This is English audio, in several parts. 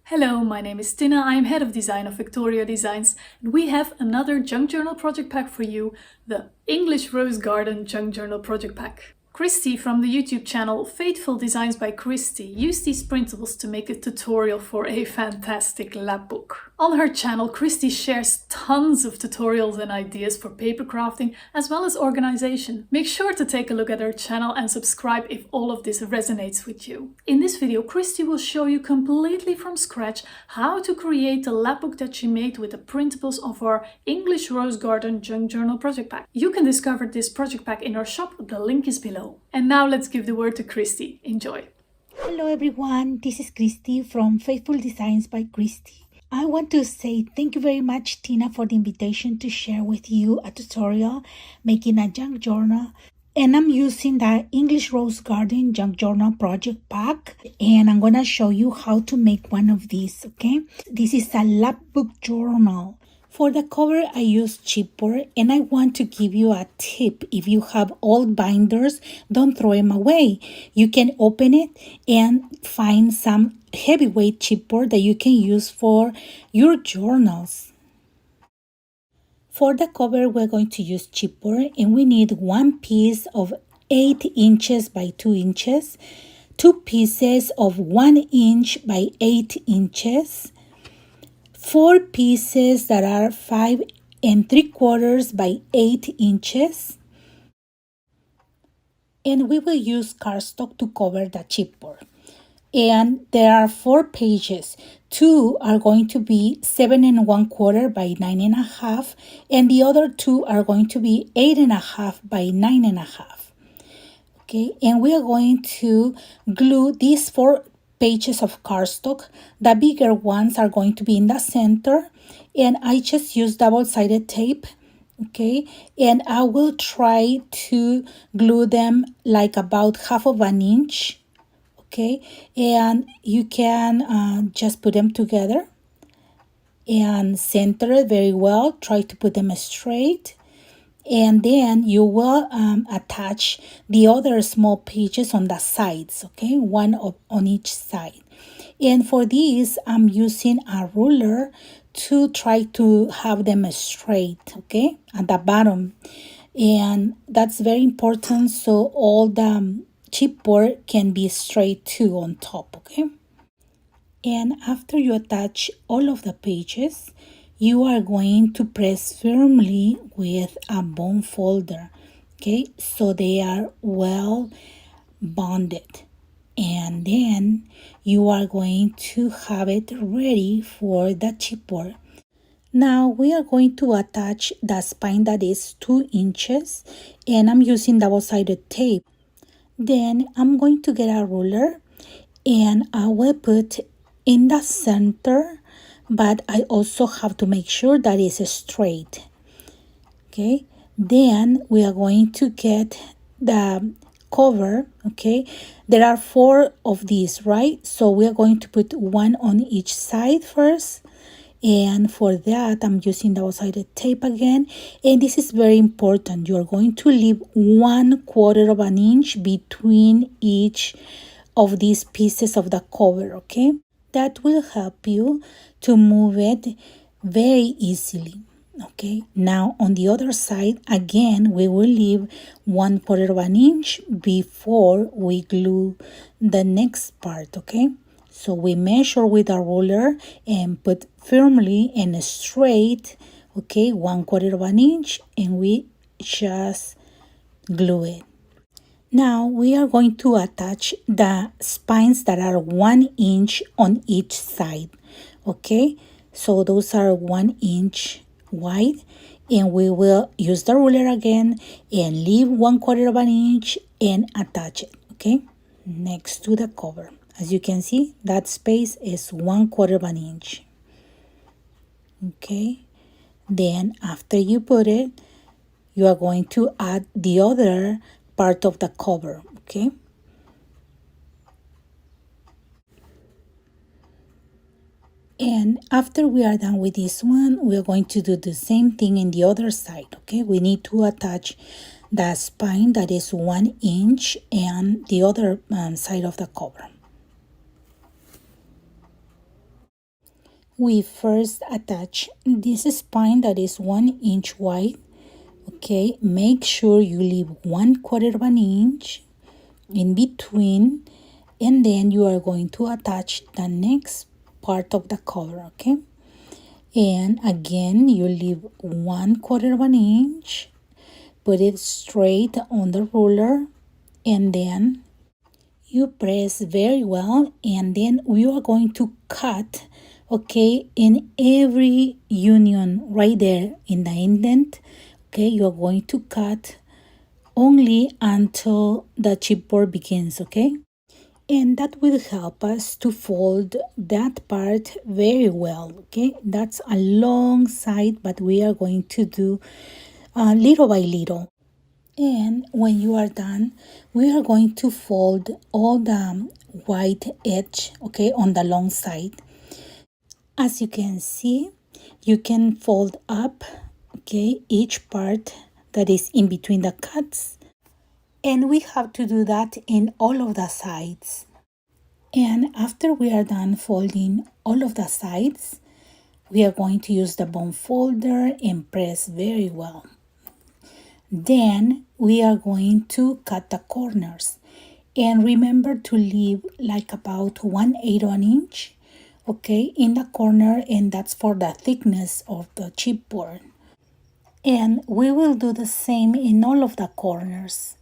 Hello, my name is Tina. I am head of design of Victoria Designs, and we have another junk journal project pack for you, the English Rose Garden Junk Journal Project Pack. Christy from the YouTube channel Fateful Designs by Christy used these printables to make a tutorial for a fantastic lapbook. On her channel, Christy shares tons of tutorials and ideas for paper crafting as well as organization. Make sure to take a look at her channel and subscribe if all of this resonates with you. In this video, Christy will show you completely from scratch how to create the lapbook that she made with the printables of our English Rose Garden Junk Journal project pack. You can discover this project pack in our shop, the link is below. And now let's give the word to Christy. Enjoy. Hello everyone, this is Christy from Faithful Designs by Christy. I want to say thank you very much, Tina, for the invitation to share with you a tutorial making a junk journal. And I'm using the English Rose Garden Junk Journal Project Pack, and I'm gonna show you how to make one of these, okay? This is a lapbook journal. For the cover, I use chipboard, and I want to give you a tip. If you have old binders, don't throw them away. You can open it and find some heavyweight chipboard that you can use for your journals. For the cover, we're going to use chipboard, and we need one piece of 8 inches by 2 inches, 2 pieces of 1 inch by 8 inches, 4 pieces that are 5 3/4 by 8 inches, and we will use cardstock to cover the chipboard. And there are 4 pages. 2 are going to be 7 1/4 by 9 1/2, and the other 2 are going to be 8 1/2 by 9 1/2. Okay, and we are going to glue these 4 pages of cardstock. The bigger ones are going to be in the center, and I just use double-sided tape, okay, and I will try to glue them like about 1/2 inch, okay, and you can just put them together and center it very well. Try to put them straight, and then you will attach the other small pages on the sides, okay, one on each side. And for these, I'm using a ruler to try to have them straight, okay, at the bottom. And that's very important, so all the chipboard can be straight too on top, okay. And after you attach all of the pages, you are going to press firmly with a bond folder, okay, so they are well bonded. And then you are going to have it ready for the chipboard. Now we are going to attach the spine that is 2 inches, and I'm using double-sided tape. Then I'm going to get a ruler, and I will put in the center, but I also have to make sure that it's straight, okay. Then we are going to get the cover, okay. There are 4 of these, right? So we are going to put 1 on each side first, and for that I'm using double-sided tape again. And this is very important. You're going to leave 1/4 inch between each of these pieces of the cover, okay. That will help you to move it very easily, okay. Now on the other side, again, we will leave 1/4 inch before we glue the next part, okay. So we measure with a ruler and put firmly and straight, okay, 1/4 inch, and we just glue it. Now we are going to attach the spines that are 1 inch on each side, okay. So those are 1 inch wide, and we will use the ruler again and leave 1/4 inch and attach it, okay, next to the cover. As you can see, that space is 1/4 inch, okay. Then after you put it, you are going to add the other part of the cover, okay. And after we are done with this one, we are going to do the same thing in the other side, okay. We need to attach the spine that is 1 inch and the other side of the cover. we first attach this spine that is 1 inch wide. Okay, make sure you leave 1/4 inch in between, and then you are going to attach the next part of the cover. Okay, and again you leave 1/4 inch, put it straight on the ruler, and then you press very well, and then we are going to cut, okay, in every union right there in the indent. Okay, you are going to cut only until the chipboard begins. Okay, and that will help us to fold that part very well. Okay, that's a long side, but we are going to do little by little. And when you are done, we are going to fold all the white edge, okay, on the long side. As you can see, you can fold up, okay, each part that is in between the cuts. And we have to do that in all of the sides. And after we are done folding all of the sides, we are going to use the bone folder and press very well. Then we are going to cut the corners, and remember to leave like about 1/8 inch, okay, in the corner, and that's for the thickness of the chipboard. And we will do the same in all of the corners.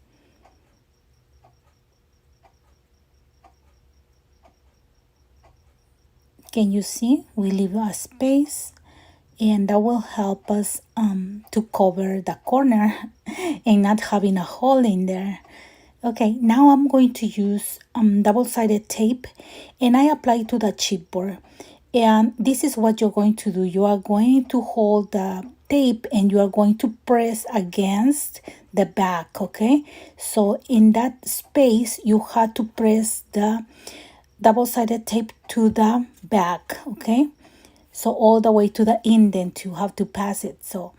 Can you see? We leave a space, and that will help us to cover the corner and not having a hole in there. Okay, now I'm going to use double-sided tape, and I apply to the chipboard. And this is what you're going to do. You are going to hold the tape and you are going to press against the back, okay? So in that space, you have to press the double-sided tape to the back, okay? So all the way to the indent, you have to pass it. So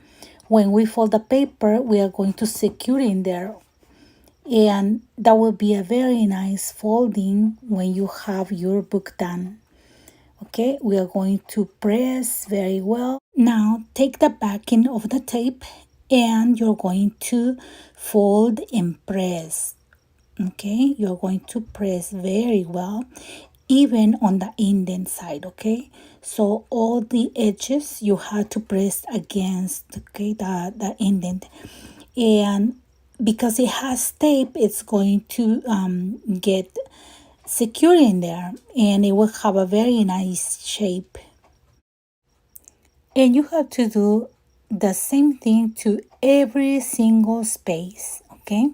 when we fold the paper, we are going to secure in there. And that will be a very nice folding when you have your book done. Okay, we are going to press very well. Now take the backing of the tape and you're going to fold and press. Okay, you're going to press very well, even on the indent side. Okay, so all the edges you have to press against, okay, the indent. And because it has tape, it's going to get secure in there, and it will have a very nice shape. And you have to do the same thing to every single space. Okay,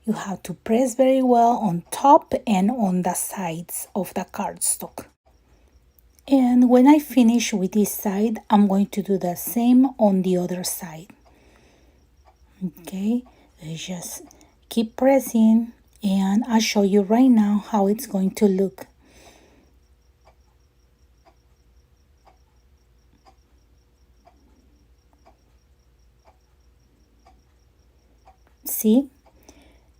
you have to press very well on top and on the sides of the cardstock. And when I finish with this side, I'm going to do the same on the other side. Okay, you just keep pressing, and I'll show you right now how it's going to look. See,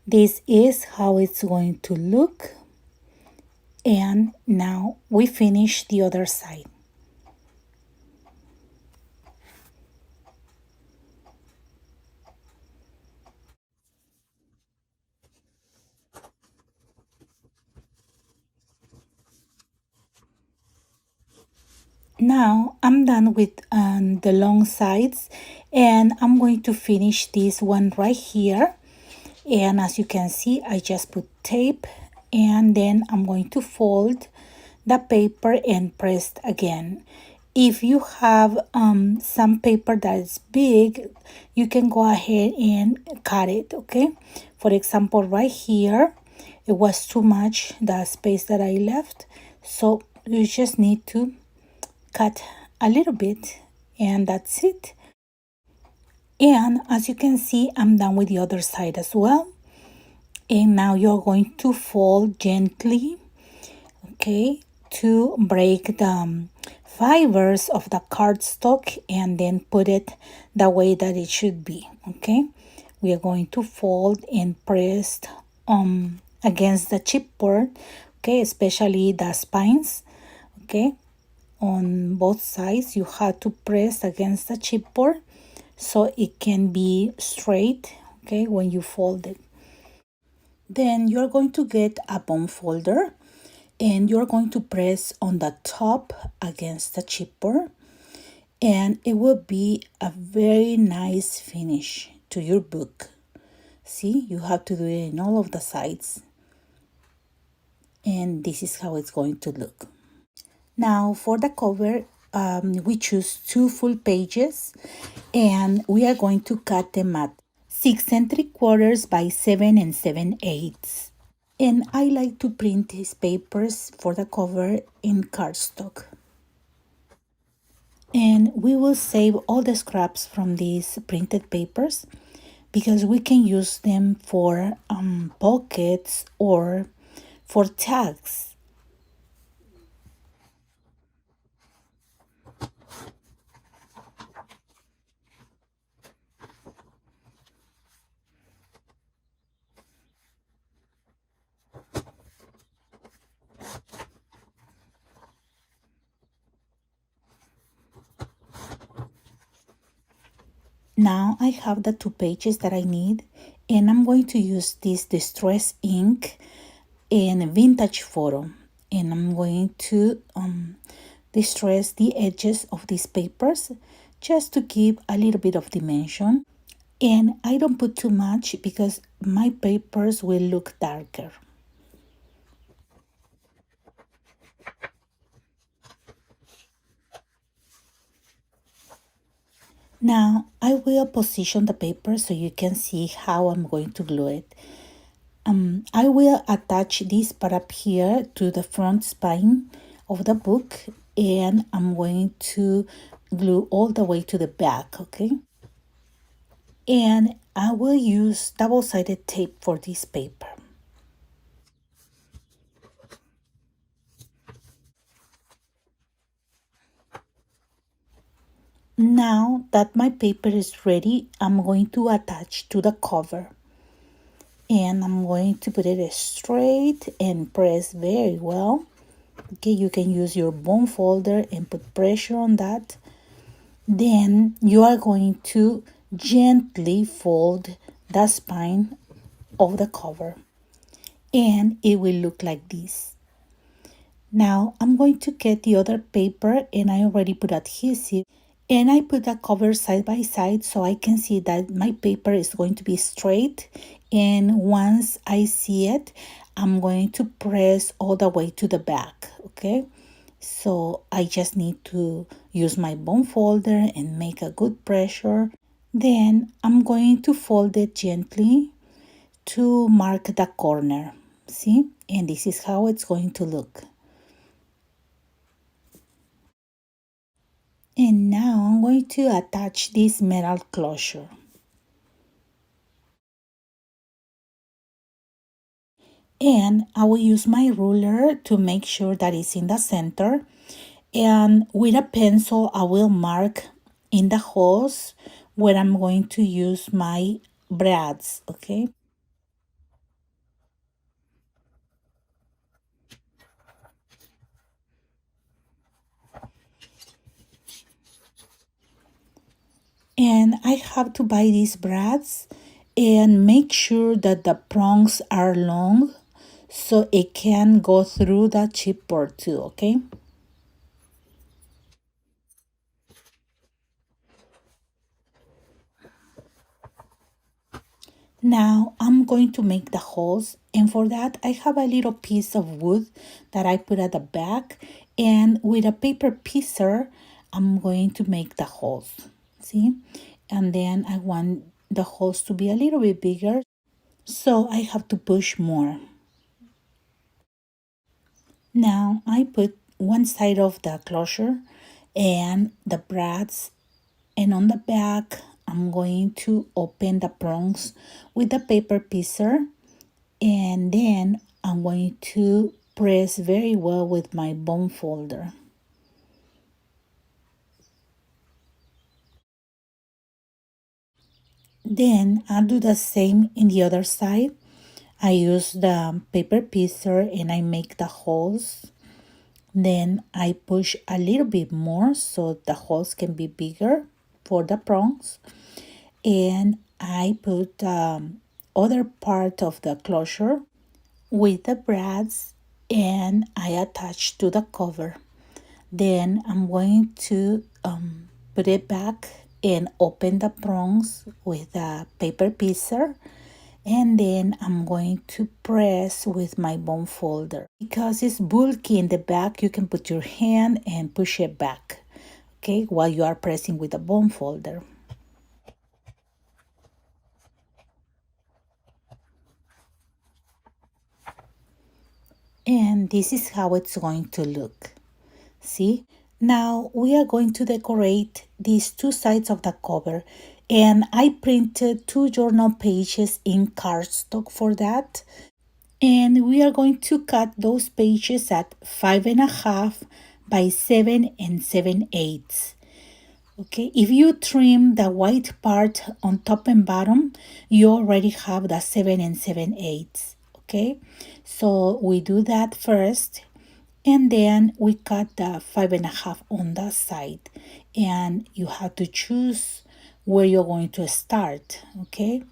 this is how it's going to look. And now we finish the other side. Now I'm done with the long sides, and I'm going to finish this one right here. And as you can see, I just put tape, and then I'm going to fold the paper and press again. If you have some paper that is big, you can go ahead and cut it, okay? For example, right here, it was too much, the space that I left. So you just need to cut a little bit, and that's it. And as you can see, I'm done with the other side as well. And now you're going to fold gently, okay, to break the fibers of the cardstock and then put it the way that it should be. Okay, we are going to fold and press against the chipboard, okay, especially the spines. Okay, on both sides. You have to press against the chipboard so it can be straight, okay, when you fold it. Then you're going to get a bone folder and you're going to press on the top against the chipboard, and it will be a very nice finish to your book. See, you have to do it in all of the sides, and this is how it's going to look. Now for the cover, we choose 2 full pages, and we are going to cut them at 6 3/4 by 7 7/8. And I like to print these papers for the cover in cardstock. And we will save all the scraps from these printed papers because we can use them for pockets or for tags. Now I have the 2 pages that I need, and I'm going to use this distress ink in vintage photo, and I'm going to distress the edges of these papers just to give a little bit of dimension. And I don't put too much because my papers will look darker. Now I will position the paper so you can see how I'm going to glue it. I will attach this part up here to the front spine of the book, and I'm going to glue all the way to the back, okay? And I will use double-sided tape for this paper. Now that my paper is ready, I'm going to attach to the cover. And I'm going to put it straight and press very well. Okay, you can use your bone folder and put pressure on that. Then you are going to gently fold the spine of the cover, and it will look like this. Now I'm going to get the other paper, and I already put adhesive, and I put the cover side by side so I can see that my paper is going to be straight. And once I see it, I'm going to press all the way to the back, okay? So I just need to use my bone folder and make a good pressure. Then I'm going to fold it gently to mark the corner, see? And this is how it's going to look. And now I'm going to attach this metal closure. And I will use my ruler to make sure that it's in the center. And with a pencil, I will mark in the holes where I'm going to use my brads, okay? And I have to buy these brads and make sure that the prongs are long so it can go through the chipboard too, okay? Now I'm going to make the holes, and for that I have a little piece of wood that I put at the back, and with a paper piecer I'm going to make the holes, see? And then I want the holes to be a little bit bigger, so I have to push more. Now I put one side of the closure and the brads, and on the back I'm going to open the prongs with the paper piecer, and then I'm going to press very well with my bone folder. Then I'll do the same in the other side. I use the paper piecer and I make the holes Then I push a little bit more so the holes can be bigger for the prongs. And I put other part of the closure with the brads and I attach to the cover. Then I'm going to put it back and open the prongs with a paper piecer, and then I'm going to press with my bone folder. Because it's bulky in the back, you can put your hand and push it back, okay, while you are pressing with the bone folder. And this is how it's going to look. See? Now we are going to decorate these two sides of the cover, and I printed 2 journal pages in cardstock for that. And we are going to cut those pages at 5.5 by 7 7/8. Okay, if you trim the white part on top and bottom, you already have the 7 7/8. Okay, so we do that first, and then we cut the 5.5 on the side, and you have to choose where you're going to start. Okay,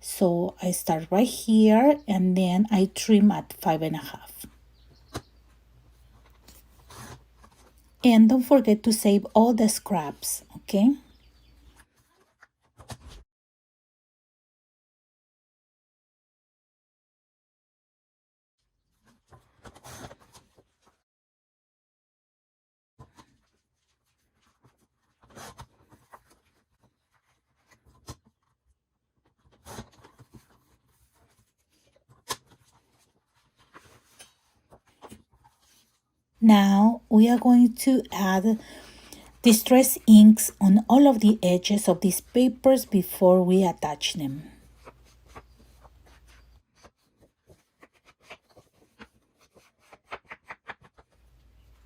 so I start right here, and then I trim at 5.5. And don't forget to save all the scraps. Okay. Now we are going to add distress inks on all of the edges of these papers before we attach them.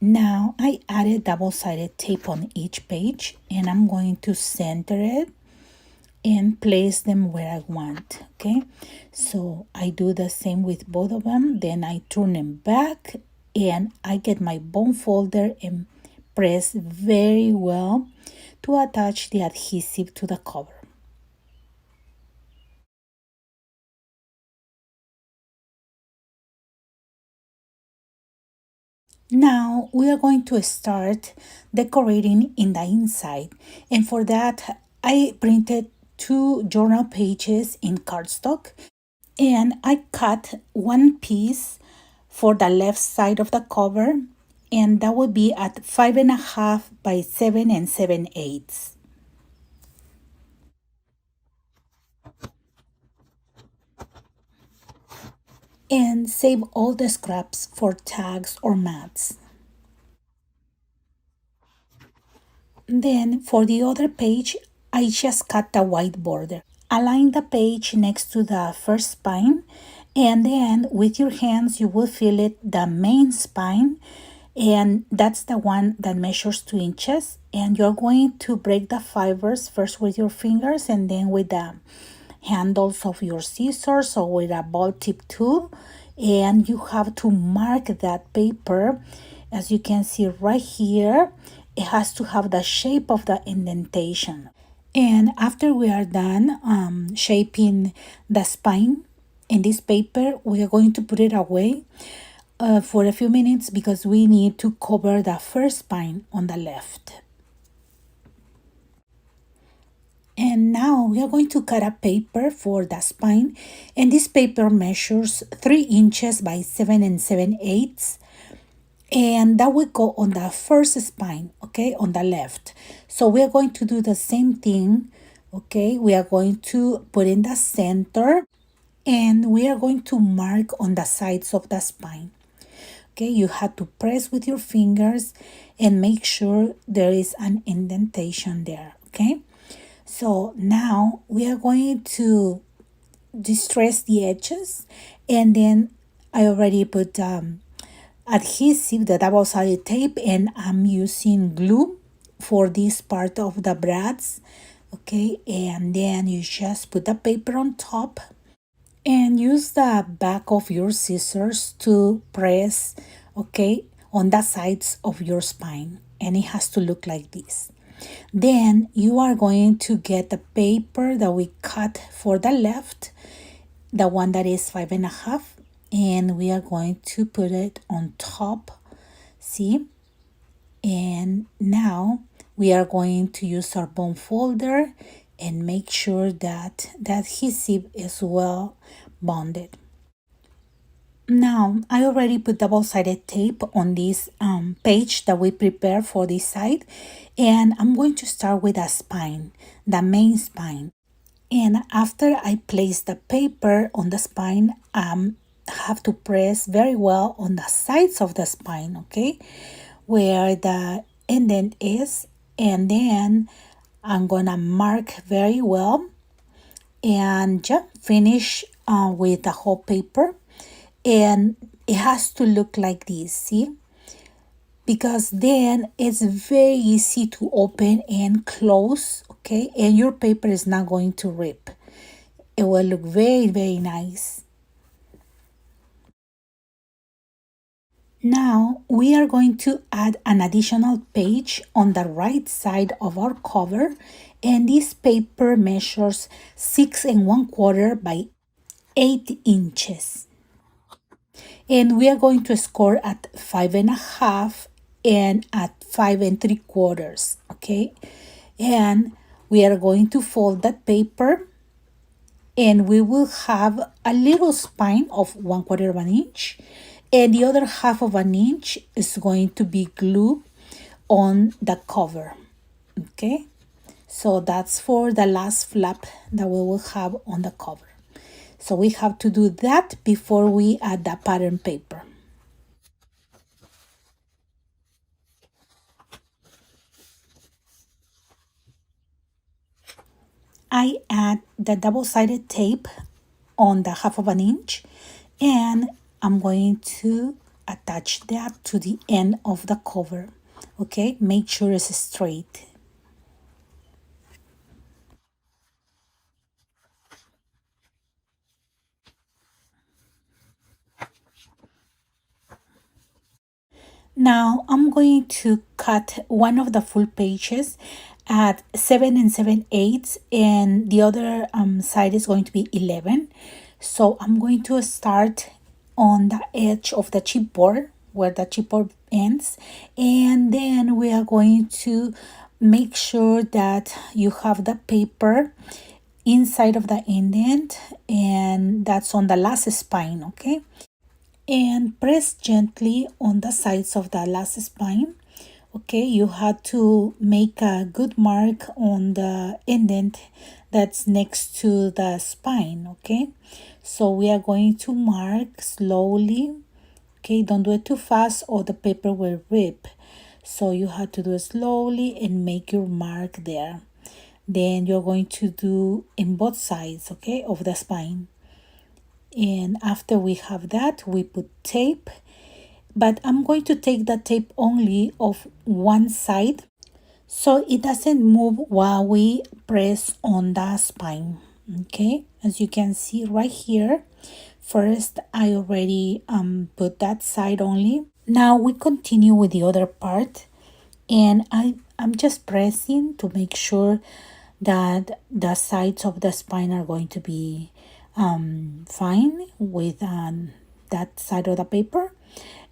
Now I added double-sided tape on each page, and I'm going to center it and place them where I want. Okay, so I do the same with both of them. Then I turn them back and I get my bone folder and press very well to attach the adhesive to the cover. Now we are going to start decorating in the inside, and for that I printed 2 journal pages in cardstock, and I cut one piece for the left side of the cover, and that would be at 5.5 by 7 7/8. And save all the scraps for tags or mats. Then for the other page, I just cut the white border. Align the page next to the first spine, and then with your hands you will feel it the main spine, and that's the one that measures 2 inches, and you're going to break the fibers first with your fingers and then with the handles of your scissors or with a ball tip tool, and you have to mark that paper. As you can see right here, it has to have the shape of the indentation. And after we are done shaping the spine in this paper, we are going to put it away for a few minutes because we need to cover the first spine on the left. And now we are going to cut a paper for the spine, and this paper measures 3 inches by 7 7/8, and that will go on the first spine, okay, on the left. So we are going to do the same thing, okay. We are going to put in the center, and we are going to mark on the sides of the spine. Okay, you have to press with your fingers and make sure there is an indentation there. Okay, so now we are going to distress the edges, and then I already put adhesive, the double-sided tape, and I'm using glue for this part of the brads. Okay, and then you just put the paper on top and use the back of your scissors to press, okay, on the sides of your spine, and it has to look like this. Then you are going to get the paper that we cut for the left, the one that is 5.5, and we are going to put it on top. See? And now we are going to use our bone folder and make sure that the adhesive is well bonded. Now, I already put double-sided tape on this page that we prepared for this side, and I'm going to start with a spine, the main spine. And after I place the paper on the spine, have to press very well on the sides of the spine, okay, where the indent is, and then I'm gonna mark very well and just finish with the whole paper. And it has to look like this, see, because then it's very easy to open and close, okay, and your paper is not going to rip. It will look very, very nice. Now we are going to add an additional page on the right side of our cover, and this paper measures 6 1/4 by 8 inches. And we are going to score at 5.5 and at 5 3/4, okay? And we are going to fold that paper, and we will have a little spine of 1/4 of an inch, and the other 1/2 of an inch is going to be glue on the cover, okay? So that's for the last flap that we will have on the cover. So we have to do that before we add the pattern paper. I add the double-sided tape on the 1/2 of an inch, and I'm going to attach that to the end of the cover, okay? Make sure it's straight. Now I'm going to cut one of the full pages at 7 7/8, and the other side is going to be 11. So I'm going to start on the edge of the chipboard where the chipboard ends, and then we are going to make sure that you have the paper inside of the indent, and that's on the last spine, okay? And press gently on the sides of the last spine, okay? You have to make a good mark on the indent that's next to the spine, okay? So we are going to mark slowly, okay? Don't do it too fast or the paper will rip. So you have to do it slowly and make your mark there. Then you're going to do in both sides, okay, of the spine. And after we have that, we put tape, but I'm going to take the tape only of one side so it doesn't move while we press on the spine, okay? As you can see right here, first I already put that side only. Now we continue with the other part, and I'm just pressing to make sure that the sides of the spine are going to be fine with that side of the paper.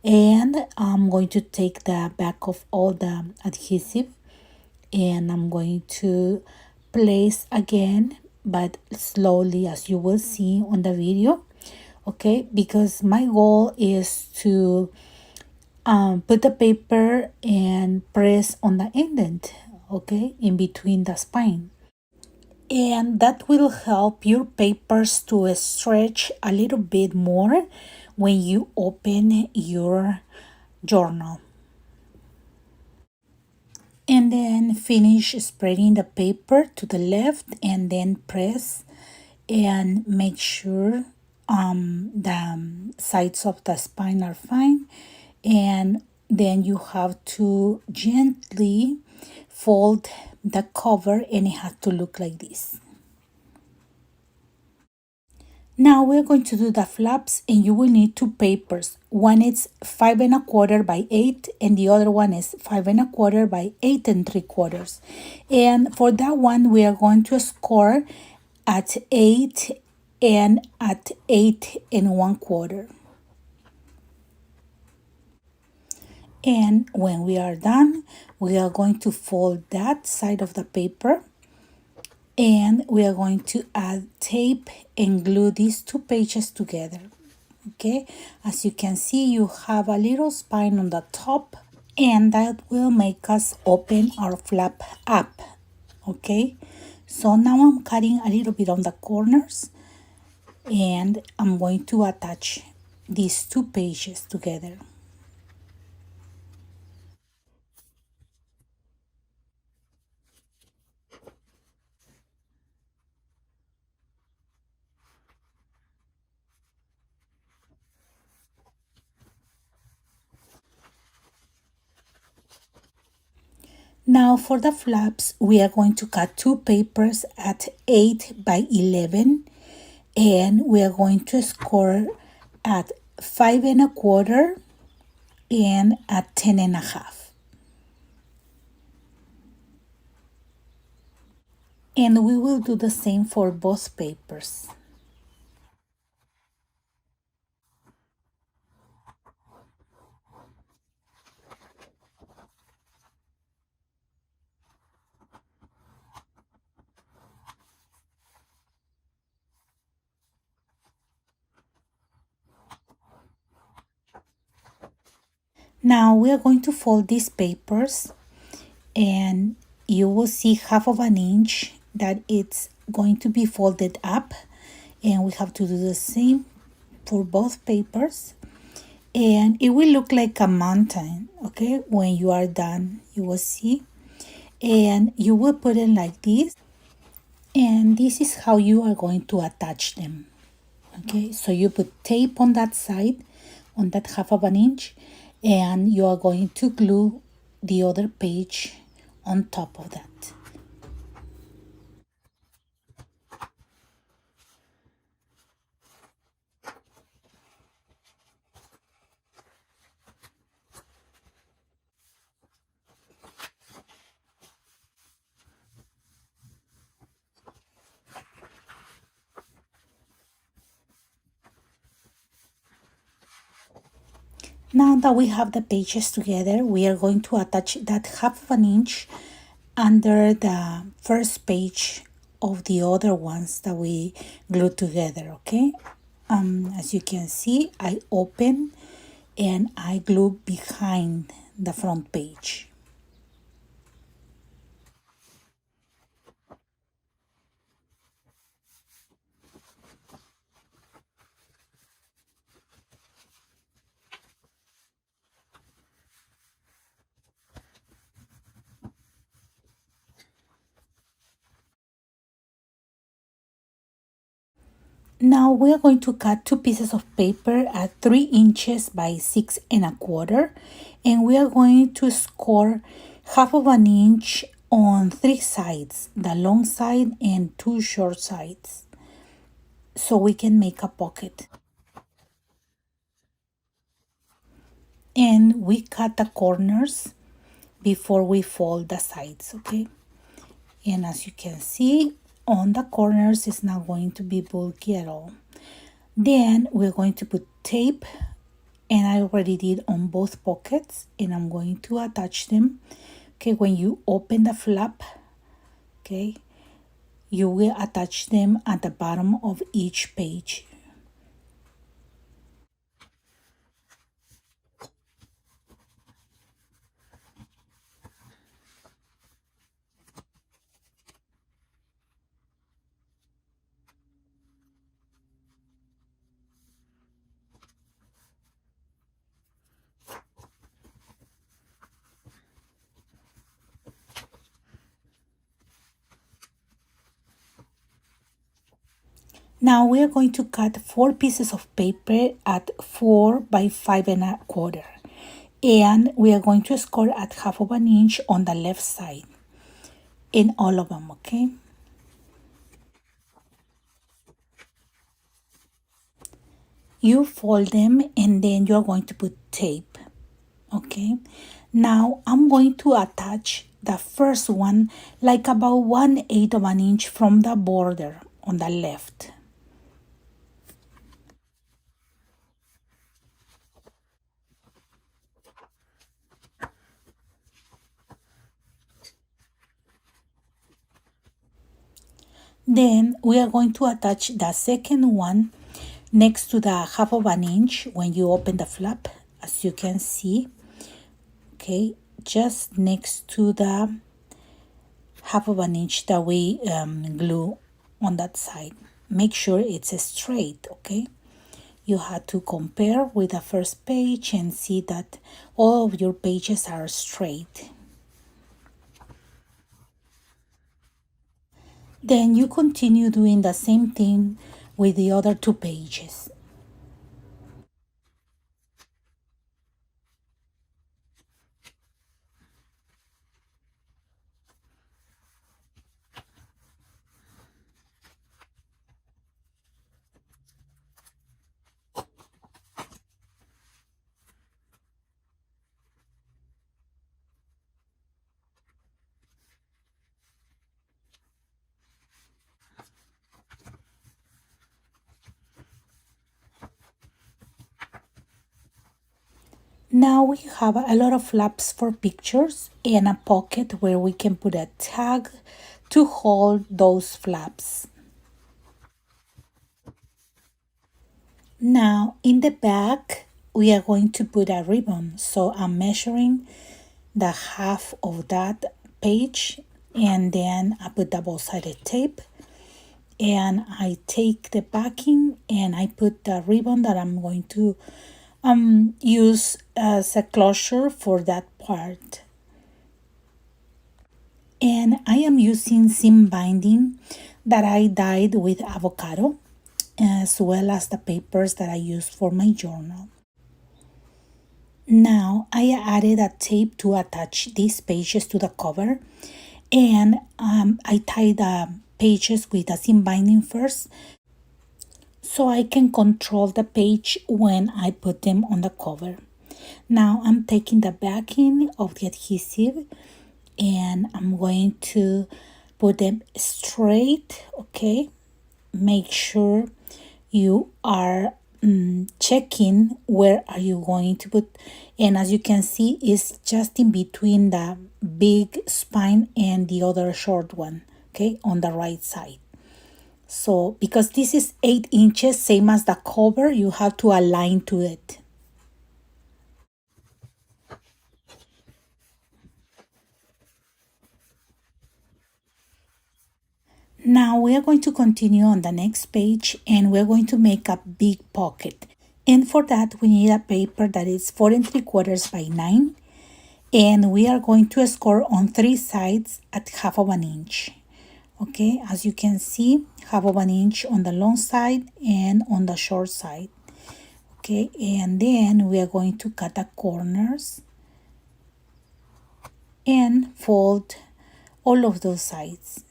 And I'm going to take the back of all the adhesive, and I'm going to place again, but slowly, as you will see on the video, okay? Because my goal is to put the paper and press on the indent, okay, in between the spine. And that will help your papers to stretch a little bit more when you open your journal. And then finish spreading the paper to the left, and then press and make sure the sides of the spine are fine. And then you have to gently fold the cover, and it has to look like this. Now we're going to do the flaps, and you will need two papers. One is 5 1/4 by 8, and the other one is 5 1/4 by 8 3/4. And for that one, we are going to score at 8 and at 8 1/4. And when we are done, we are going to fold that side of the paper, and we are going to add tape and glue these two pages together. Okay, as you can see, you have a little spine on the top, and that will make us open our flap up. Okay, so now I'm cutting a little bit on the corners, and I'm going to attach these two pages together. Now for the flaps, we are going to cut two papers at 8 by 11, and we are going to score at 5 1/4 and at 10 1/2. And we will do the same for both papers. Now we are going to fold these papers, and you will see 1/2 of an inch that it's going to be folded up, and we have to do the same for both papers, and it will look like a mountain. Okay, when you are done, you will see, and you will put it like this, and this is how you are going to attach them. Okay, so you put tape on that side, on that 1/2 of an inch, and you are going to glue the other page on top of that. Now that we have the pages together, we are going to attach that 1/2 of an inch under the first page of the other ones that we glued together. Okay, as you can see, I open and I glue behind the front page. Now we are going to cut two pieces of paper at 3 inches by 6 1/4, and we are going to score 1/2 of an inch on 3 sides, the long side and 2 short sides, so we can make a pocket. And we cut the corners before we fold the sides. Okay, and as you can see, on the corners it's not going to be bulky at all. Then we're going to put tape, and I already did on both pockets, and I'm going to attach them. Okay, when you open the flap, okay, you will attach them at the bottom of each page. Now we are going to cut 4 pieces of paper at 4 by 5 1/4, and we are going to score at 1/2 of an inch on the left side in all of them. Okay, You fold them and then you're going to put tape. Okay, now I'm going to attach the first one like about 1/8 of an inch from the border on the left. Then we are going to attach the second one next to the 1/2 of an inch when you open the flap, as you can see. Okay, just next to the 1/2 of an inch that we glue on that side. Make sure it's straight, okay? You have to compare with the first page and see that all of your pages are straight. Then you continue doing the same thing with the other 2 pages. Now we have a lot of flaps for pictures and a pocket where we can put a tag to hold those flaps. Now in the back we are going to put a ribbon, so I'm measuring the 1/2 of that page and then I put double-sided tape and I take the backing and I put the ribbon that I'm going to use as a closure for that part. And I am using seam binding that I dyed with avocado, as well as the papers that I used for my journal. Now I added a tape to attach these pages to the cover, and I tied the pages with a seam binding first so I can control the page when I put them on the cover. Now I'm taking the backing of the adhesive and I'm going to put them straight, okay? Make sure you are checking where are you going to put, and as you can see it's just in between the big spine and the other short one, okay, on the right side. So because this is 8 inches, same as the cover, you have to align to it. Now we are going to continue on the next page and we're going to make a big pocket. And for that we need a paper that is 4 3/4 by 9, and we are going to score on 3 sides at 1/2 of an inch. Okay, as you can see, 1/2 of an inch on the long side and on the short side. Okay, and then we are going to cut the corners and fold all of those sides.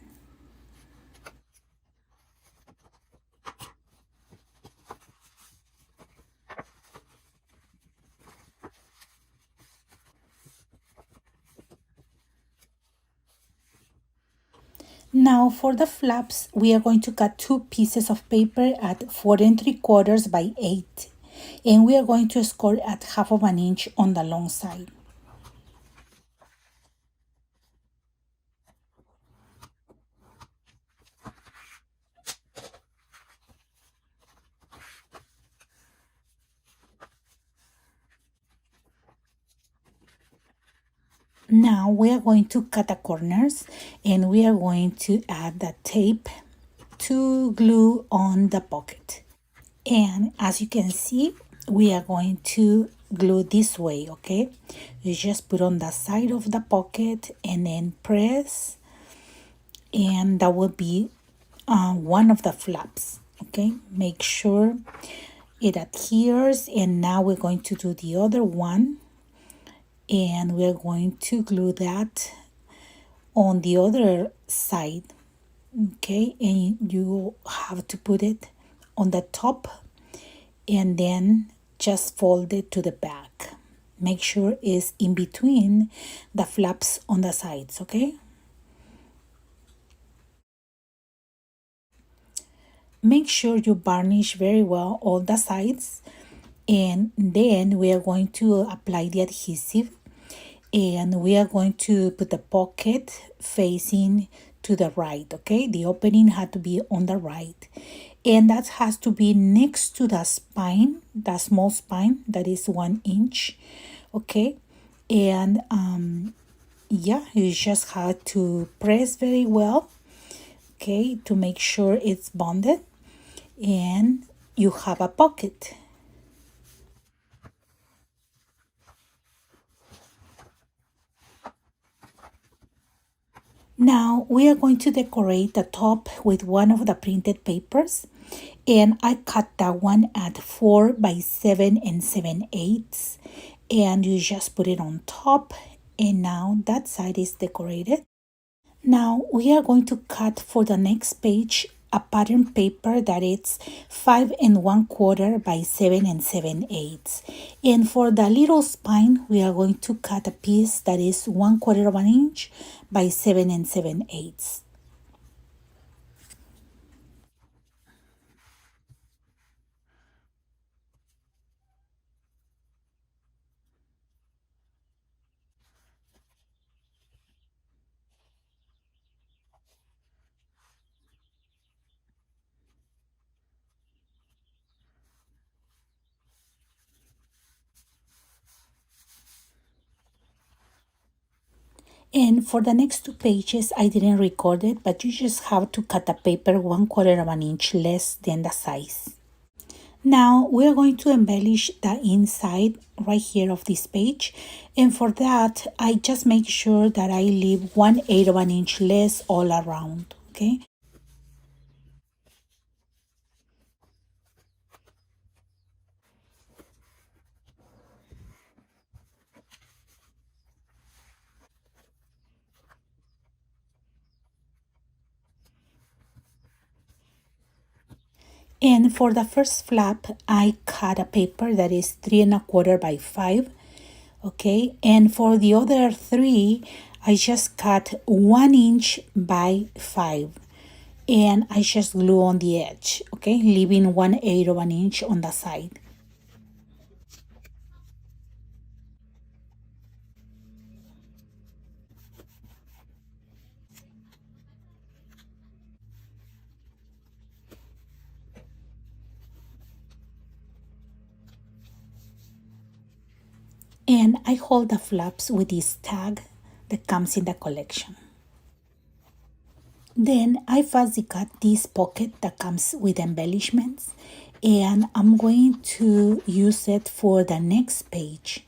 Now for the flaps, we are going to cut 2 pieces of paper at 4 3/4 by 8, and we are going to score at 1/2 of an inch on the long side. Now we are going to cut the corners and we are going to add the tape to glue on the pocket. And as you can see, we are going to glue this way, okay? You just put on the side of the pocket and then press, and that will be one of the flaps, okay? Make sure it adheres, and now we're going to do the other one, and we're going to glue that on the other side, okay? And you have to put it on the top and then just fold it to the back. Make sure it's in between the flaps on the sides, okay? Make sure you varnish very well all the sides, and then we are going to apply the adhesive, and we are going to put the pocket facing to the right, okay? The opening had to be on the right, and that has to be next to the spine, the small spine that is 1 inch, okay? And yeah, you just have to press very well, okay, to make sure it's bonded, and you have a pocket. Now we are going to decorate the top with one of the printed papers, and I cut that one at 4 by 7 and 7/8, and you just put it on top, and now that side is decorated. Now we are going to cut for the next page a pattern paper that is 5 1/4 by 7 and 7/8. And for the little spine, we are going to cut a piece that is 1/4 of an inch by 7 and 7/8. And for the next two pages, I didn't record it, but you just have to cut the paper 1/4 of an inch less than the size. Now we're going to embellish the inside right here of this page, and for that I just make sure that I leave 1/8 of an inch less all around, okay? And for the first flap, I cut a paper that is 3 1/4 by 5, okay? And for the other three, I just cut 1 inch by 5, and I just glue on the edge, okay? Leaving 1/8 of an inch on the side. And I hold the flaps with this tag that comes in the collection. Then I fuzzy cut this pocket that comes with embellishments, and I'm going to use it for the next page.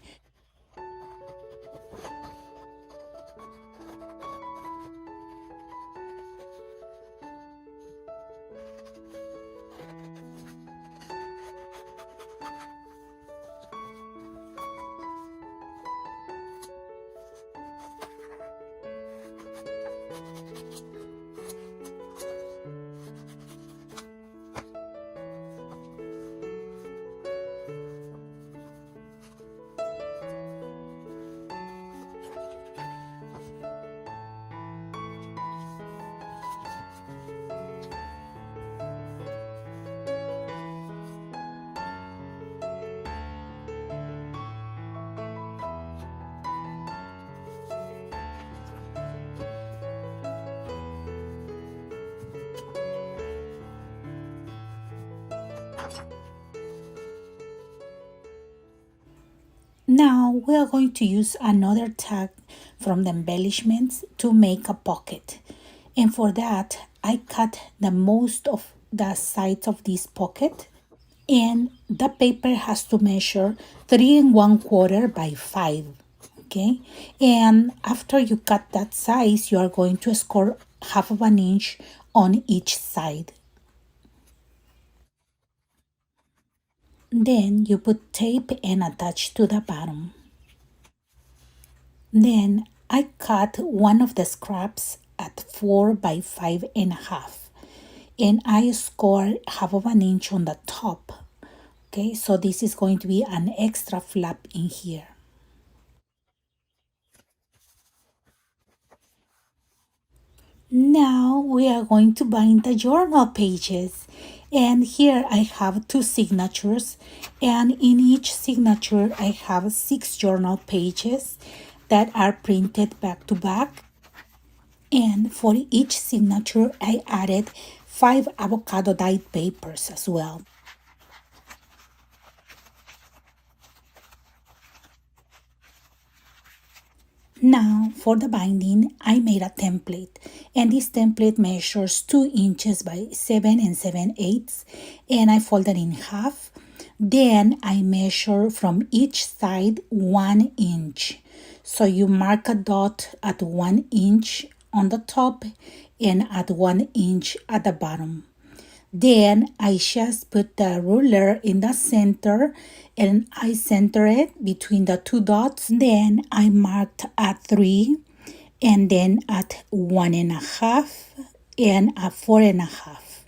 Now we are going to use another tag from the embellishments to make a pocket. And for that, I cut the most of the sides of this pocket, and the paper has to measure 3 1/4 by 5, okay? And after you cut that size, you are going to score 1/2 of an inch on each side. Then you put tape and attach to the bottom. Then I cut one of the scraps at 4 by 5 1/2, and I score 1/2 of an inch on the top Okay, so this is going to be an extra flap in here. Now we are going to bind the journal pages. And here I have two signatures, and in each signature I have 6 journal pages that are printed back to back. And for each signature I added 5 avocado dyed papers as well. Now for the binding, I made a template, and this template measures 2 inches by 7 and 7/8, and I fold it in half. Then I measure from each side 1 inch. So you mark a dot at 1 inch on the top and at 1 inch at the bottom. Then I just put the ruler in the center and I center it between the 2 dots. Then I marked at 3 and then at 1.5 and at 4.5.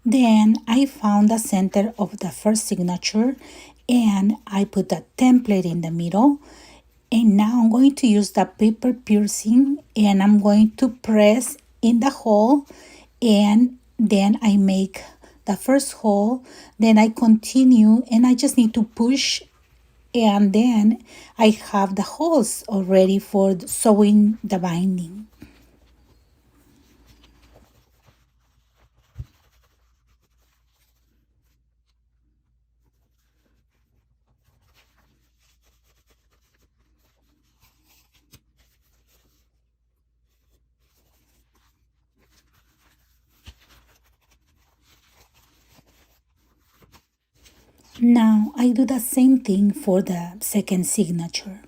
Then I found the center of the first signature and I put the template in the middle. And now I'm going to use the paper piercing and I'm going to press in the hole, and then I make the first hole, then I continue and I just need to push, and then I have the holes already for sewing the binding. Now I do the same thing for the second signature.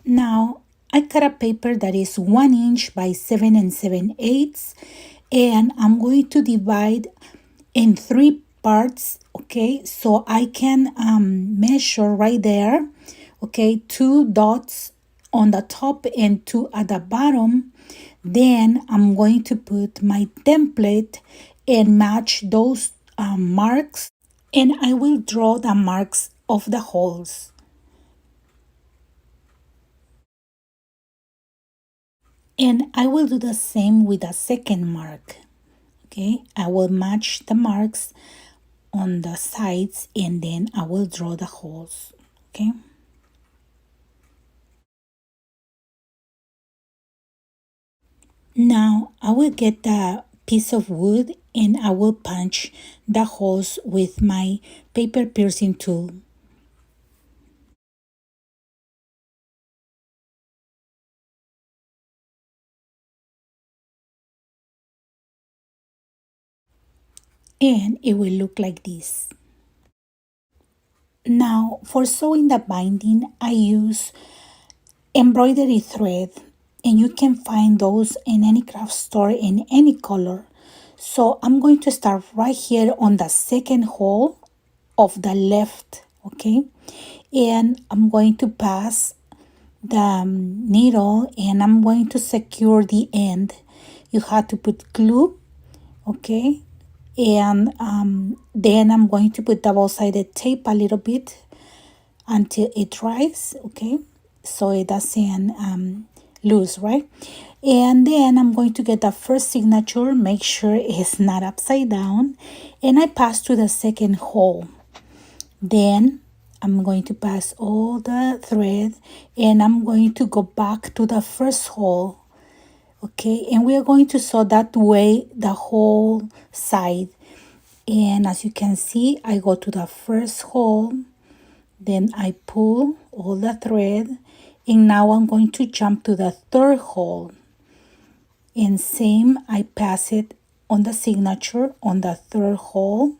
Now I cut a paper that is 1 inch by 7 and 7/8, and I'm going to divide in 3 parts, okay, so I can measure right there, okay, 2 dots on the top and 2 at the bottom. Then I'm going to put my template and match those marks, and I will draw the marks of the holes. And I will do the same with the second mark. Okay, I will match the marks on the sides and then I will draw the holes. Okay. Now I will get the piece of wood and I will punch the holes with my paper piercing tool. And it will look like this. Now for sewing the binding, I use embroidery thread, and you can find those in any craft store in any color. So I'm going to start right here on the second hole of the left, okay, and I'm going to pass the needle and I'm going to secure the end. You have to put glue, okay, and then I'm going to put double-sided tape a little bit until it dries, okay, so it doesn't lose, right? And then I'm going to get the first signature, make sure it's not upside down, and I pass to the second hole. Then I'm going to pass all the thread and I'm going to go back to the first hole, okay, and we are going to sew that way the whole side. And as you can see, I go to the first hole, then I pull all the thread, and now I'm going to jump to the third hole, and same, I pass it on the signature on the third hole,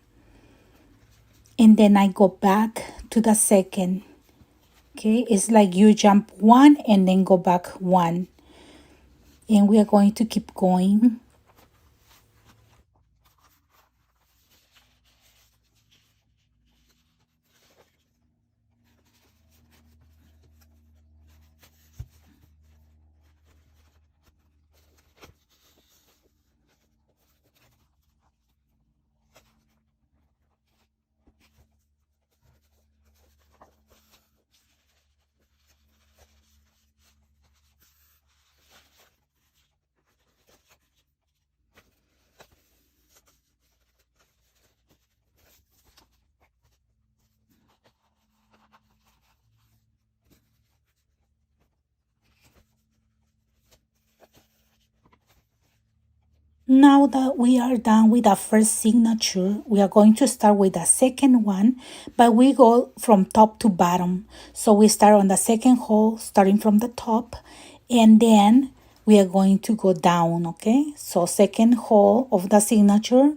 and then I go back to the second. Okay, it's like you jump one and then go back one, and we are going to keep going. Now that we are done with the first signature, we are going to start with the second one, but we go from top to bottom. So we start on the second hole, starting from the top, and then we are going to go down, okay? So second hole of the signature,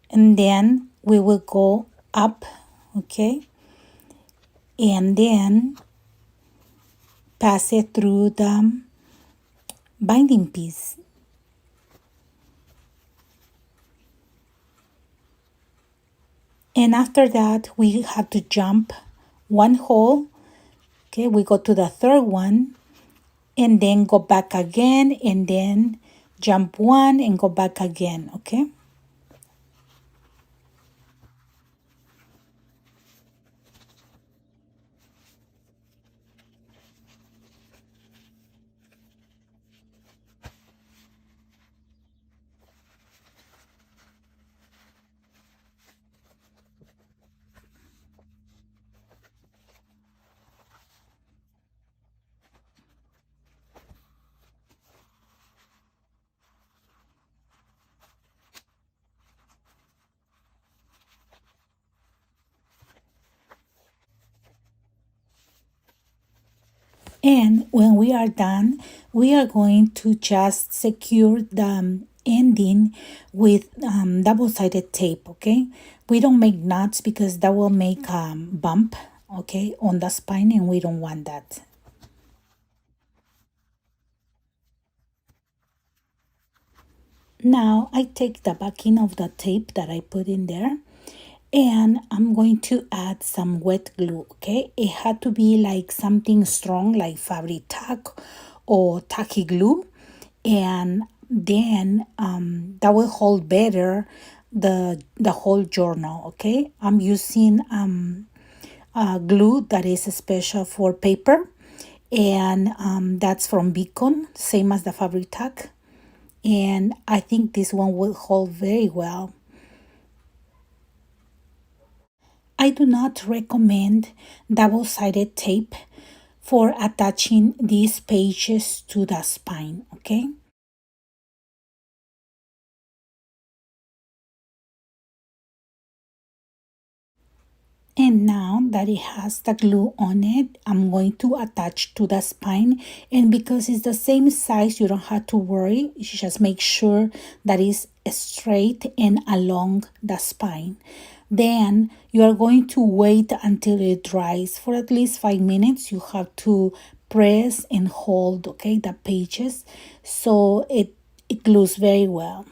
and then we will go up, okay? And then pass it through the binding piece. And after that, we have to jump one hole. Okay, we go to the third one and then go back again and then jump one and go back again. Okay. And when we are done, we are going to just secure the ending with double-sided tape, okay? We don't make knots because that will make a bump, okay, on the spine, and we don't want that. Now I take the backing of the tape that I put in there, and I'm going to add some wet glue, okay? It had to be like something strong like fabric tack or tacky glue, and then that will hold better the whole journal, okay? I'm using glue that is special for paper, and that's from Beacon, same as the fabric tack, and I think this one will hold very well. I do not recommend double-sided tape for attaching these pages to the spine, okay? And now that it has the glue on it, I'm going to attach to the spine. And because it's the same size, you don't have to worry. You just make sure that it's straight and along the spine. Then you are going to wait until it dries for at least 5 minutes. You have to press and hold, okay, the pages so it glues very well.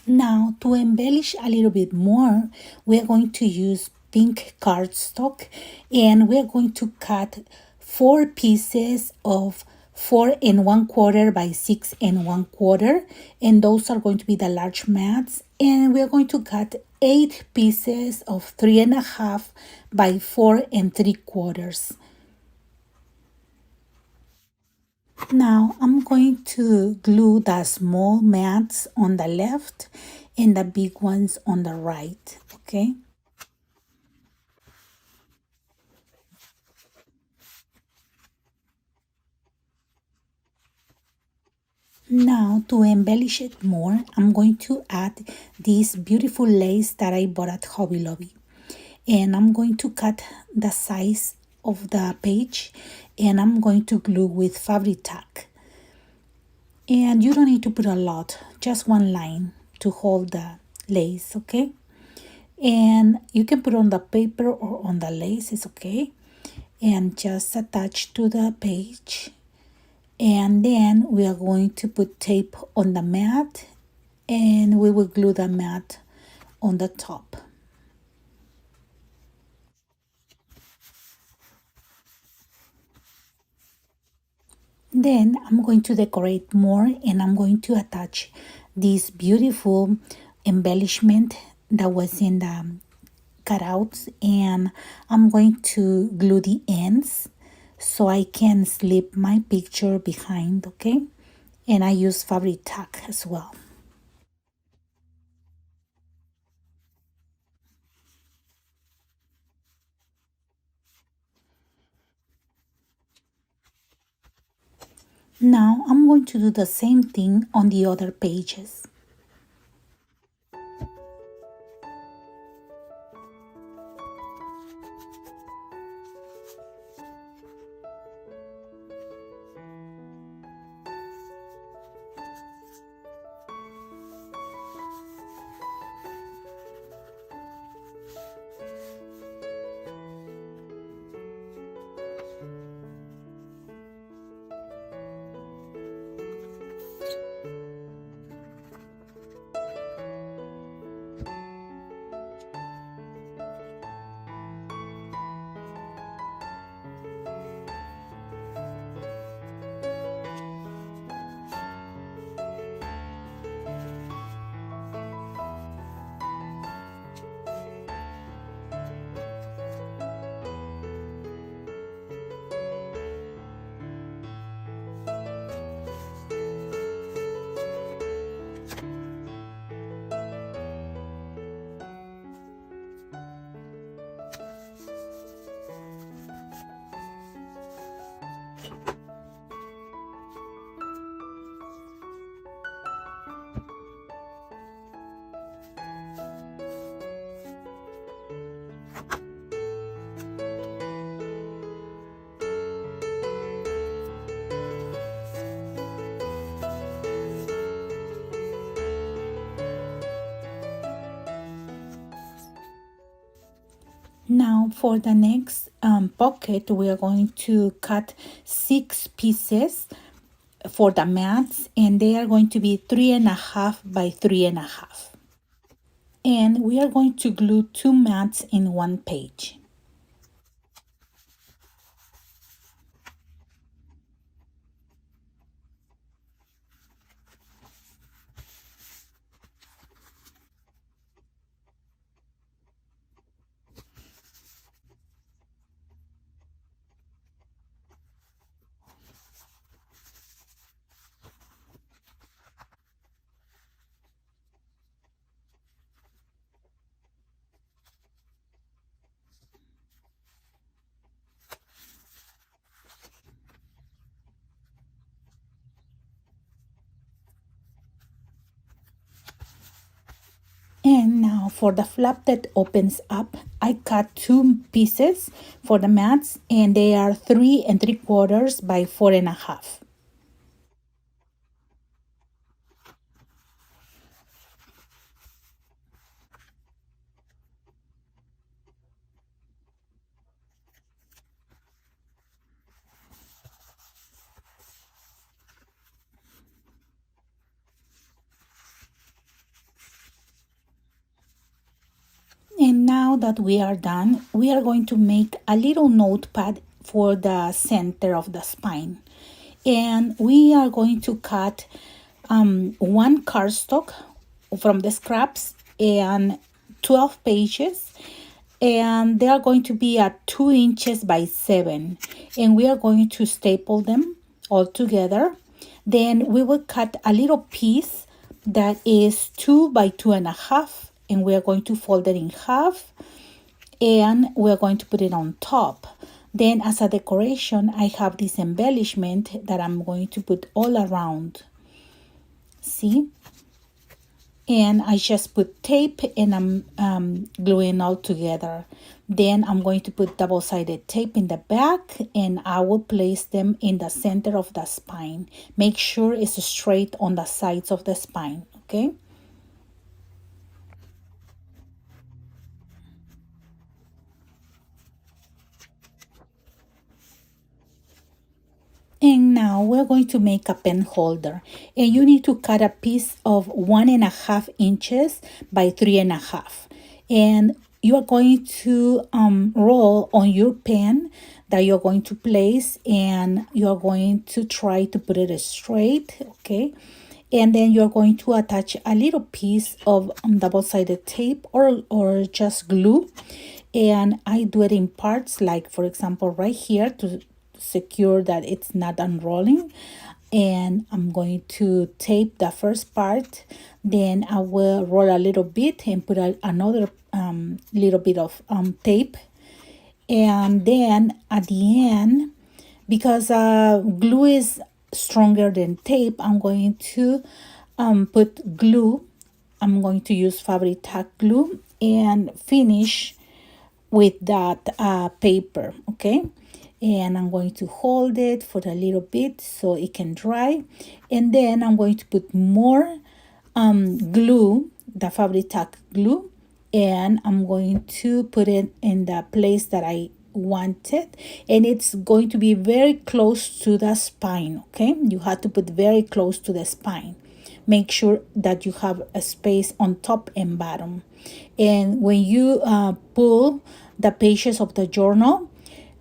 Now, to embellish a little bit more, we are going to use pink cardstock, and we are going to cut 4 pieces of 4 1/4 by 6 1/4, and those are going to be the large mats. And we are going to cut 8 pieces of 3.5 by 4 3/4. Now I'm going to glue the small mats on the left and the big ones on the right, okay? Now to embellish it more, I'm going to add this beautiful lace that I bought at Hobby Lobby. And I'm going to cut the size of the page and I'm going to glue with fabric tack. And you don't need to put a lot, just one line to hold the lace, okay? And you can put on the paper or on the lace, it's okay. And just attach to the page. And then we are going to put tape on the mat and we will glue the mat on the top. Then I'm going to decorate more and I'm going to attach this beautiful embellishment that was in the cutouts, and I'm going to glue the ends so I can slip my picture behind, okay? And I use fabric tack as well. Now I'm going to do the same thing on the other pages. Now for the next pocket, we are going to cut 6 pieces for the mats, and they are going to be 3.5 by 3.5. And we are going to glue 2 mats in one page. And now for the flap that opens up, I cut 2 pieces for the mats, and they are 3 3/4 by 4.5. And now that we are done, we are going to make a little notepad for the center of the spine. And we are going to cut 1 cardstock from the scraps and 12 pages. And they are going to be at 2 inches by 7. And we are going to staple them all together. Then we will cut a little piece that is 2 by 2.5. And we are going to fold it in half, and we're going to put it on top. Then as a decoration, I have this embellishment that I'm going to put all around. See? And I just put tape and I'm gluing all together. Then I'm going to put double-sided tape in the back and I will place them in the center of the spine. Make sure it's straight on the sides of the spine, okay? And now we're going to make a pen holder. And you need to cut a piece of 1.5 inches by 3.5. And you are going to roll on your pen that you're going to place, and you're going to try to put it straight, okay? And then you're going to attach a little piece of double-sided tape or just glue. And I do it in parts, like for example right here, to secure that it's not unrolling. And I'm going to tape the first part, then I will roll a little bit and put another little bit of tape. And then at the end, because glue is stronger than tape, I'm going to put glue. I'm going to use fabric tack glue and finish with that paper, okay? And I'm going to hold it for a little bit so it can dry. And then I'm going to put more glue, the fabric tack glue, and I'm going to put it in the place that I wanted, and it's going to be very close to the spine, okay? You have to put very close to the spine. Make sure that you have a space on top and bottom. And when you pull the pages of the journal,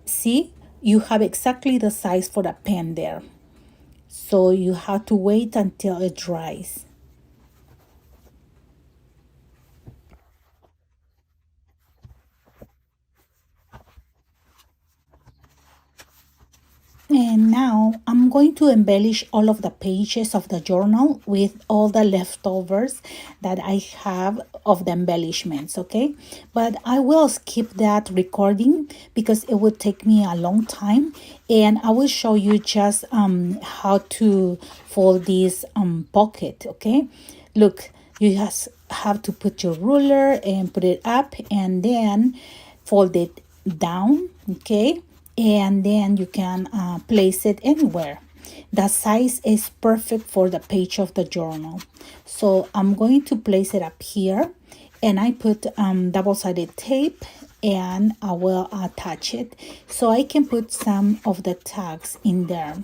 see, you have exactly the size for the pen there. So you have to wait until it dries. And now I'm going to embellish all of the pages of the journal with all the leftovers that I have of the embellishments, okay? But I will skip that recording because it would take me a long time, and I will show you just how to fold this pocket, okay? Look, you just have to put your ruler and put it up and then fold it down, okay? And then you can place it anywhere. The size is perfect for the page of the journal. So I'm going to place it up here, and I put double-sided tape, and I will attach it so I can put some of the tags in there.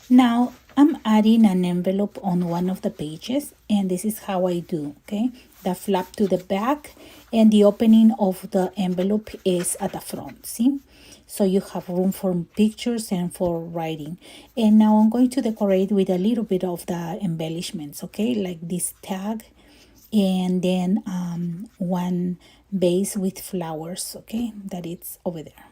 Now I'm adding an envelope on one of the pages, and this is how I do, okay? The flap to the back and the opening of the envelope is at the front, see? So you have room for pictures and for writing. And now I'm going to decorate with a little bit of the embellishments, okay? Like this tag, and then one base with flowers, okay? That it's over there.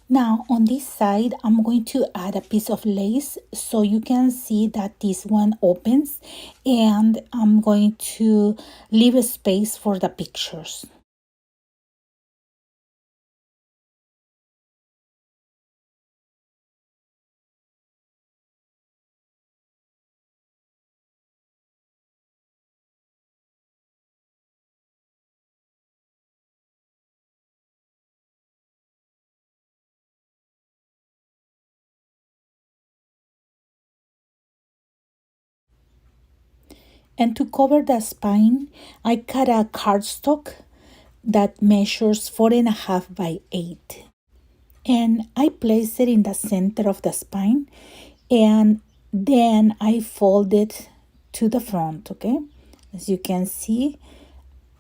Now on this side, I'm going to add a piece of lace so you can see that this one opens, and I'm going to leave a space for the pictures. And to cover the spine, I cut a cardstock that measures 4.5 by 8. And I place it in the center of the spine, and then I fold it to the front, okay? As you can see,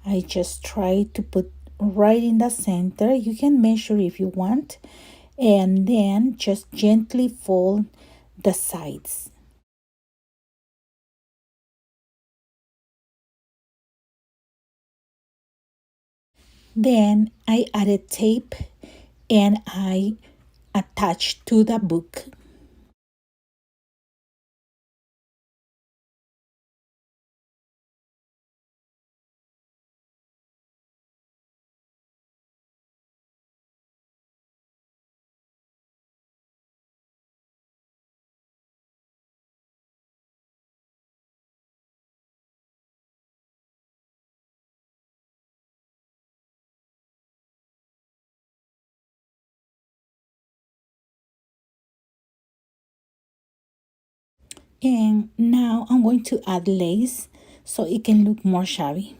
I just try to put right in the center. You can measure if you want. and then just gently fold the sides. Then I added tape and I attached to the book. And now I'm going to add lace so it can look more shabby.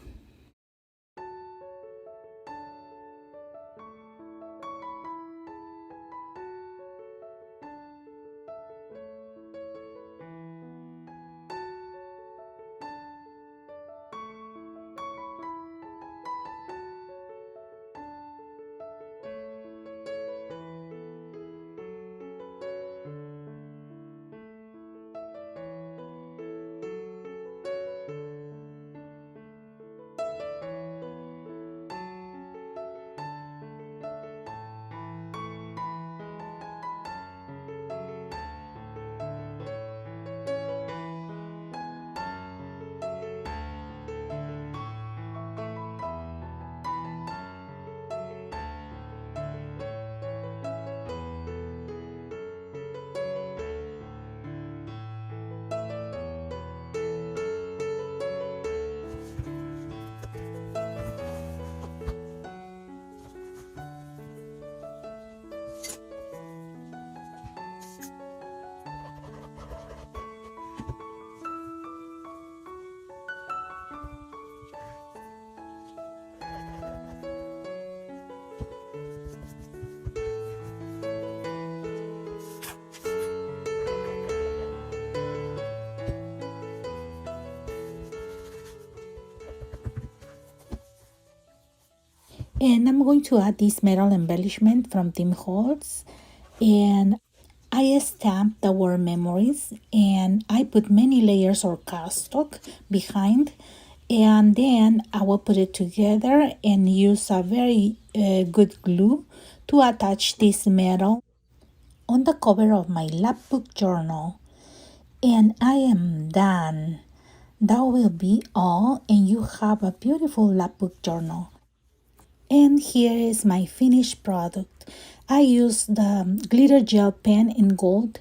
And I'm going to add this metal embellishment from Tim Holtz. And I stamped the word memories and I put many layers of cardstock behind. And then I will put it together and use a very good glue to attach this metal on the cover of my lapbook journal. And I am done. That will be all, and you have a beautiful lapbook journal. And here is my finished product. I used the glitter gel pen in gold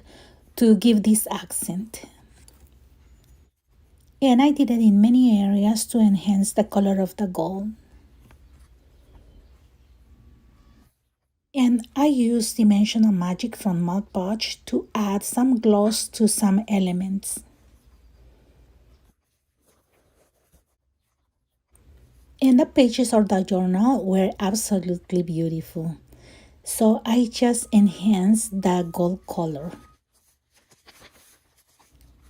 to give this accent. And I did it in many areas to enhance the color of the gold. And I used Dimensional Magic from Mod Podge to add some gloss to some elements. And the pages of the journal were absolutely beautiful. So I just enhanced the gold color.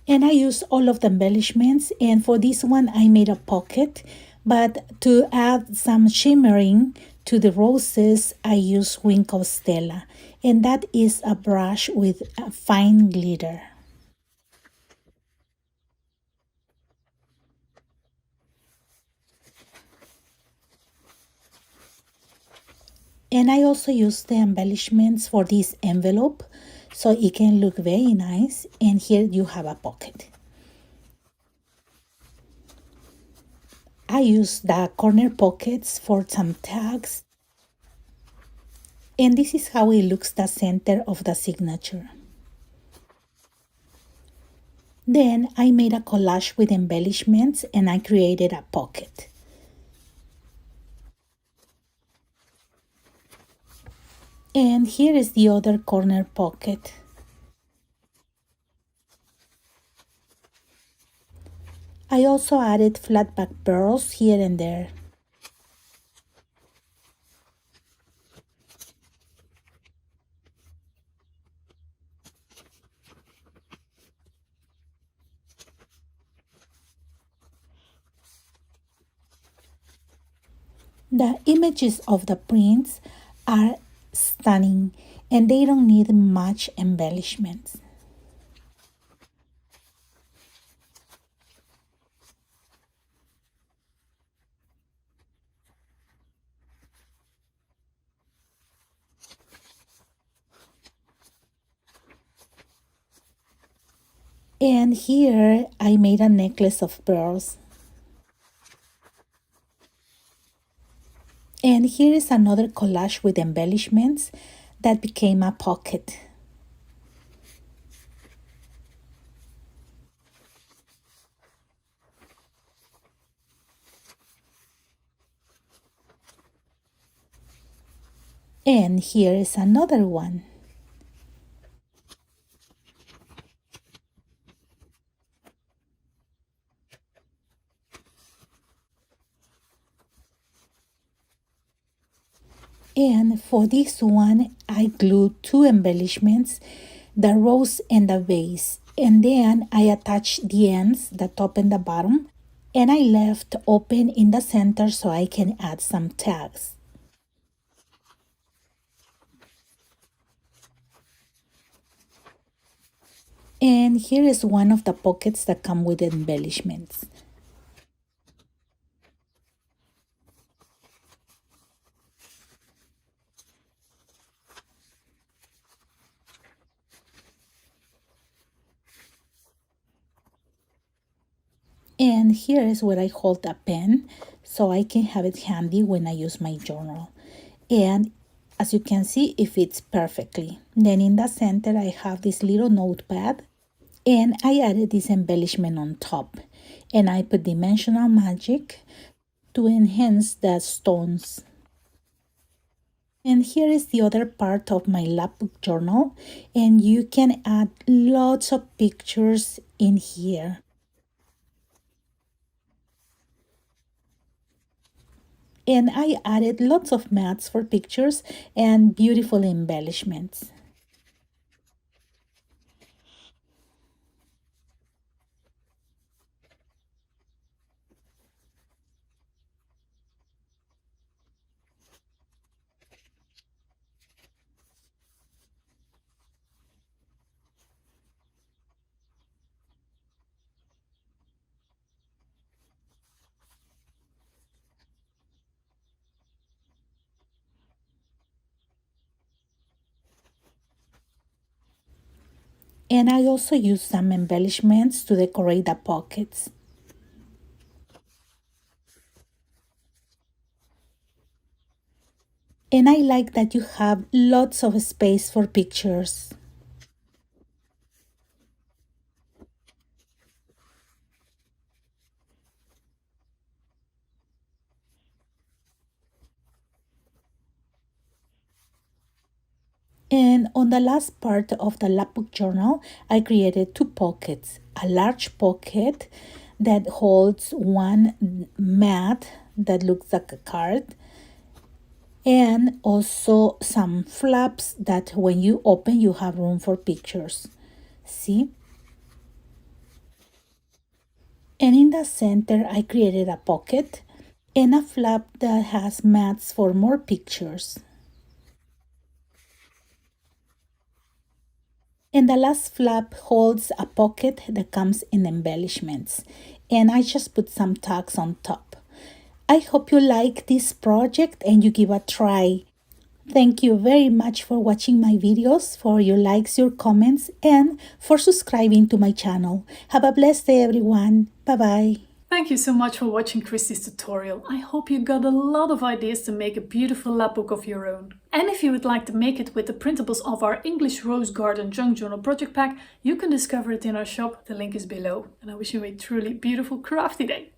And I used all of the embellishments, and for this one I made a pocket, but to add some shimmering to the roses I used Wink of Stella, and that is a brush with a fine glitter. And I also used the embellishments for this envelope so it can look very nice, and here you have a pocket. I used the corner pockets for some tags, and this is how it looks the center of the signature. Then I made a collage with embellishments and I created a pocket. And here is the other corner pocket. I also added flat back pearls here and there. The images of the prints are stunning, and they don't need much embellishments. And here I made a necklace of pearls. And here is another collage with embellishments that became a pocket. And here is another one. And for this one, I glued two embellishments, the rose and the vase. And then I attached the ends, the top and the bottom, and I left open in the center so I can add some tags. And here is one of the pockets that come with embellishments. And here is where I hold a pen so I can have it handy when I use my journal. And as you can see, it fits perfectly. Then in the center, I have this little notepad, and I added this embellishment on top. And I put dimensional magic to enhance the stones. And here is the other part of my lapbook journal, and you can add lots of pictures in here. And I added lots of mats for pictures and beautiful embellishments. And I also used some embellishments to decorate the pockets. And I like that you have lots of space for pictures. And on the last part of the lapbook journal, I created two pockets. A large pocket that holds one mat that looks like a card, and also some flaps that when you open, you have room for pictures. See? And in the center, I created a pocket and a flap that has mats for more pictures. And the last flap holds a pocket that comes in embellishments. And I just put some tags on top. I hope you like this project and you give a try. Thank you very much for watching my videos, for your likes, your comments, and for subscribing to my channel. Have a blessed day, everyone. Bye-bye. Thank you so much for watching Christy's tutorial. I hope you got a lot of ideas to make a beautiful lapbook of your own. And if you would like to make it with the printables of our English Rose Garden Junk Journal project pack, you can discover it in our shop. The link is below. And I wish you a truly beautiful crafty day.